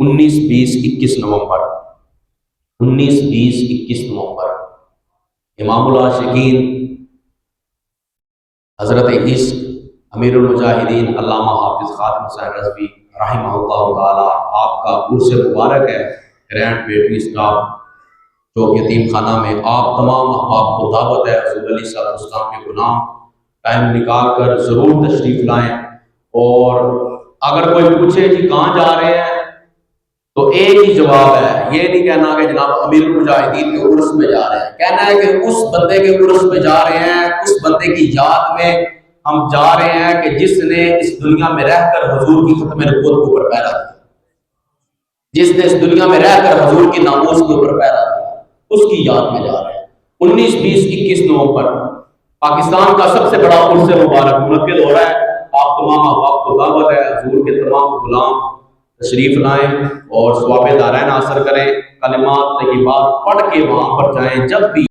19 20 21 نومبر 19 20 21 نومبر امام العاشقین حضرت عشق امیر المجاہدین علامہ حافظ خادم حسین رضوی رحمہ اللہ تعالی آپ کا عرس مبارک ہے گرینڈ بیٹری اسٹاف چوک یتیم خانہ میں۔ آپ تمام احباب کو دعوت ہے حضور علیہ صاحب السلام کے گناہ ٹائم نکال کر ضرور تشریف لائیں۔ اور اگر کوئی پوچھے جی کہاں جا رہے ہیں تو ایک ہی جواب ہے، یہ نہیں کہنا کہ جناب امیر المجاہدین کے عرس میں جا رہے ہیں، کہنا ہے کہ اس بندے کے عرس میں جا رہے ہیں، اس بندے کی یاد میں ہم جا رہے ہیں کہ جس نے اس دنیا میں رہ کر حضور کی ختم نبوت کے اوپر پہرا دیا، جس نے اس دنیا میں رہ کر حضور کی ناموس کے اوپر پہرا دیا، اس کی یاد میں جا رہے ہیں۔ 19 20 21 نومبر پاکستان کا سب سے بڑا عرس مبارک منعقد ہو رہا ہے۔ آپ تمام احباب کو دعوت ہے، حضور کے تمام غلام تشریف لائیں اور ثواب دارین حاصل کریں، کلمات طیبات پڑھ کے وہاں پر جائیں۔ جب بھی